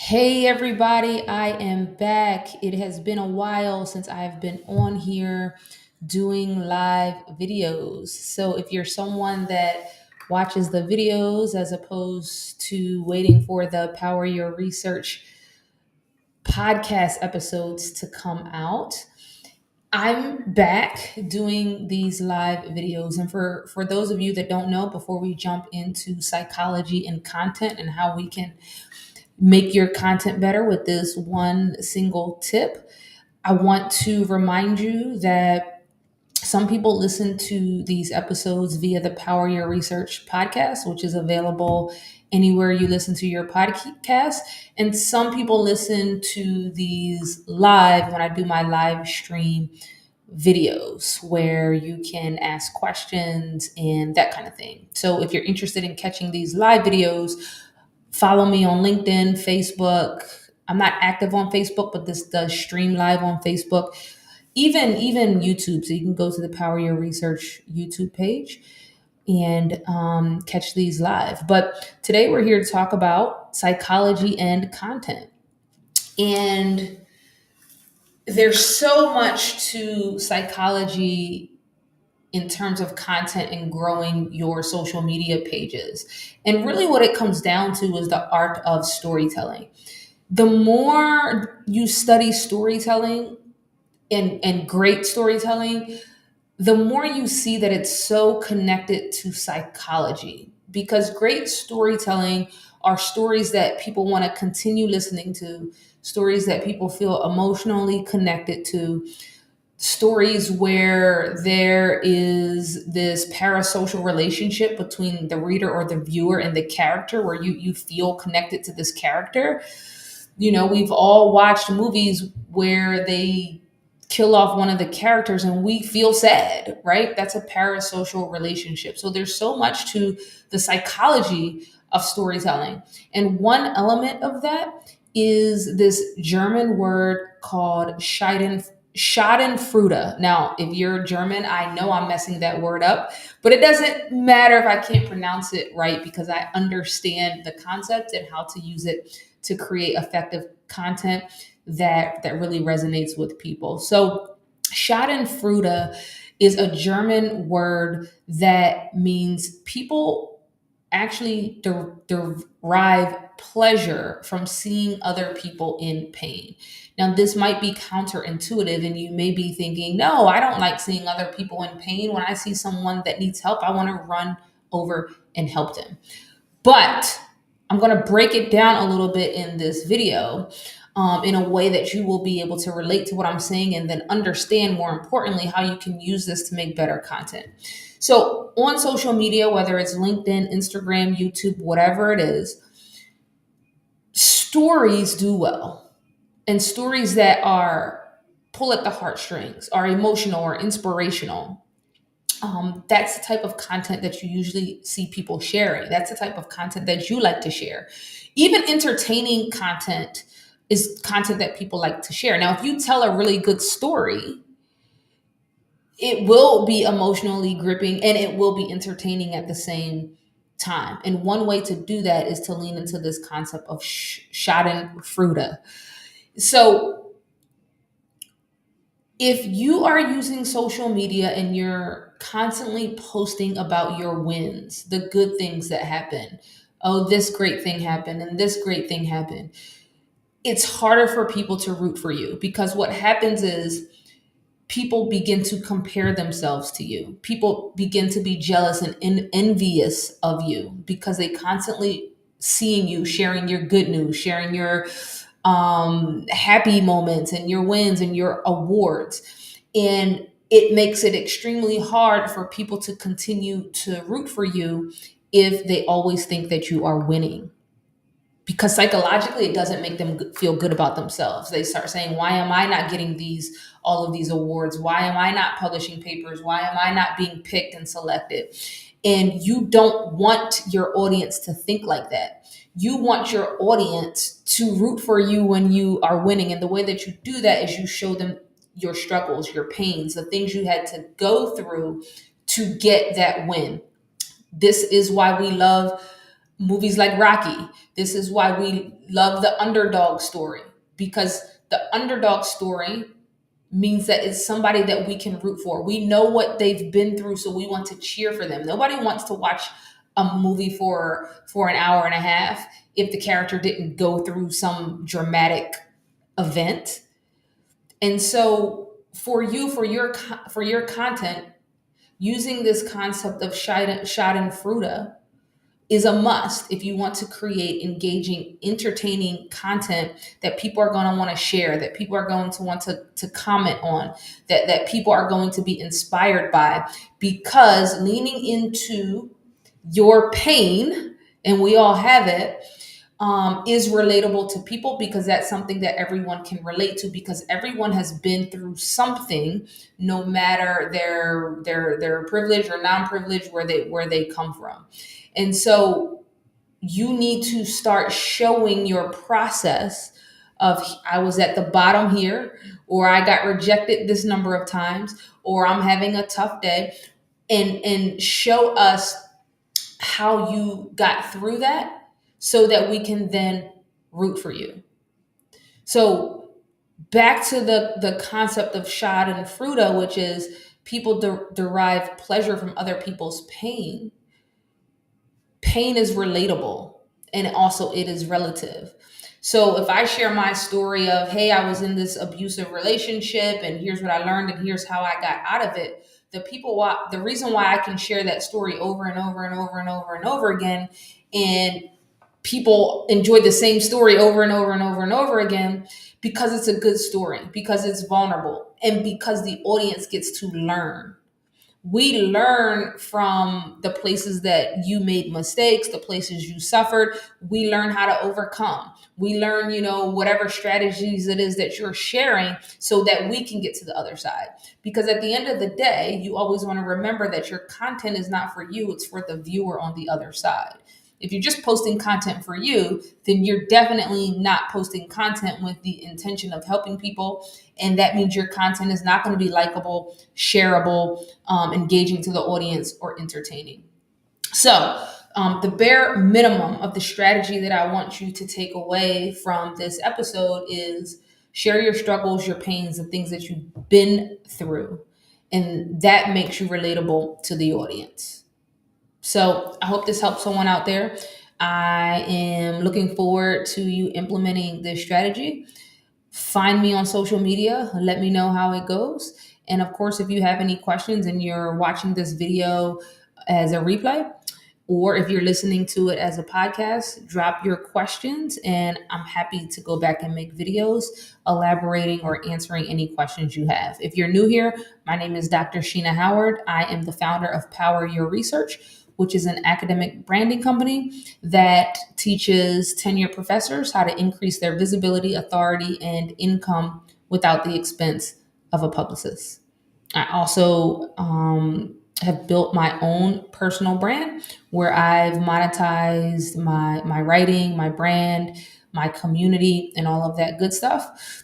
Hey everybody, I am back. It has been a while since I've been on here doing live videos. So if you're someone that watches the videos as opposed to waiting for the Power Your Research podcast episodes to come out, I'm back doing these live videos. And for those of you that don't know, before we jump into psychology and content and how we can make your content better with this one single tip, I want to remind you that some people listen to these episodes via the Power Your Research podcast, which is available anywhere you listen to your podcast. And some people listen to these live when I do my live stream videos where you can ask questions and that kind of thing. So if you're interested in catching these live videos, follow me on LinkedIn, Facebook. I'm not active on Facebook, but this does stream live on Facebook, even YouTube. So you can go to the Power Your Research YouTube page and catch these live. But today we're here to talk about psychology and content. And there's so much to psychology in terms of content and growing your social media pages. And really, what it comes down to is the art of storytelling. The more you study storytelling and great storytelling, the more you see that it's so connected to psychology. Because great storytelling are stories that people want to continue listening to, stories that people feel emotionally connected to, stories where there is this parasocial relationship between the reader or the viewer and the character, where you feel connected to this character. You know, we've all watched movies where they kill off one of the characters and we feel sad, right? That's a parasocial relationship. So there's so much to the psychology of storytelling. And one element of that is this German word called Schadenfreude. Now, if you're German, I know I'm messing that word up, but it doesn't matter if I can't pronounce it right because I understand the concept and how to use it to create effective content that really resonates with people. So, Schadenfreude is a German word that means people actually derive pleasure from seeing other people in pain. Now, this might be counterintuitive, and you may be thinking, no, I don't like seeing other people in pain. When I see someone that needs help, I want to run over and help them. But I'm going to break it down a little bit in this video in a way that you will be able to relate to what I'm saying and then understand, more importantly, how you can use this to make better content. So, on social media, whether it's LinkedIn, Instagram, YouTube, whatever it is, stories do well. And stories that are pull at the heartstrings, are emotional or inspirational. That's the type of content that you usually see people sharing. That's the type of content that you like to share. Even entertaining content is content that people like to share. Now, if you tell a really good story, it will be emotionally gripping and it will be entertaining at the same time. And one way to do that is to lean into this concept of Schadenfreude. So, if you are using social media and you're constantly posting about your wins, the good things that happen, oh, this great thing happened and this great thing happened, it's harder for people to root for you because what happens is people begin to compare themselves to you. People begin to be jealous and envious of you because they constantly seeing you sharing your good news, sharing your happy moments and your wins and your awards. And it makes it extremely hard for people to continue to root for you if they always think that you are winning. Because psychologically, it doesn't make them feel good about themselves. They start saying, why am I not getting all of these awards? Why am I not publishing papers? Why am I not being picked and selected? And you don't want your audience to think like that. You want your audience to root for you when you are winning. And the way that you do that is you show them your struggles, your pains, the things you had to go through to get that win. This is why we love Movies like Rocky. This is why we love the underdog story, because the underdog story means that it's somebody that we can root for. We know what they've been through, so we want to cheer for them. Nobody wants to watch a movie for an hour and a half if the character didn't go through some dramatic event. And so for you, for your content, using this concept of Schadenfreude is a must if you want to create engaging, entertaining content that people are going to want to share, that people are going to want to comment on, that people are going to be inspired by, because leaning into your pain, and we all have it, is relatable to people, because that's something that everyone can relate to, because everyone has been through something, no matter their privilege or non-privilege, where they come from. And so you need to start showing your process of, I was at the bottom here, or I got rejected this number of times, or I'm having a tough day, and show us how you got through that, so that we can then root for you. So back to the concept of Schadenfreude, which is people derive pleasure from other people's pain. Pain is relatable, and also it is relative. So if I share my story of, hey, I was in this abusive relationship and here's what I learned and here's how I got out of it, the reason why I can share that story over and over and over and over and over again, and people enjoy the same story over and over and over and over again, because it's a good story, because it's vulnerable, and because the audience gets to learn. We learn from the places that you made mistakes, the places you suffered. We learn how to overcome. We learn, whatever strategies it is that you're sharing, so that we can get to the other side. Because at the end of the day, you always want to remember that your content is not for you, it's for the viewer on the other side. If you're just posting content for you, then you're definitely not posting content with the intention of helping people. And that means your content is not going to be likable, shareable, engaging to the audience, or entertaining. So, the bare minimum of the strategy that I want you to take away from this episode is share your struggles, your pains, the things that you've been through. And that makes you relatable to the audience. So I hope this helps someone out there. I am looking forward to you implementing this strategy. Find me on social media. Let me know how it goes. And of course, if you have any questions and you're watching this video as a replay, or if you're listening to it as a podcast, drop your questions and I'm happy to go back and make videos elaborating or answering any questions you have. If you're new here, my name is Dr. Sheena Howard. I am the founder of Power Your Research, which is an academic branding company that teaches tenured professors how to increase their visibility, authority, and income without the expense of a publicist. I also have built my own personal brand where I've monetized my writing, my brand, my community, and all of that good stuff.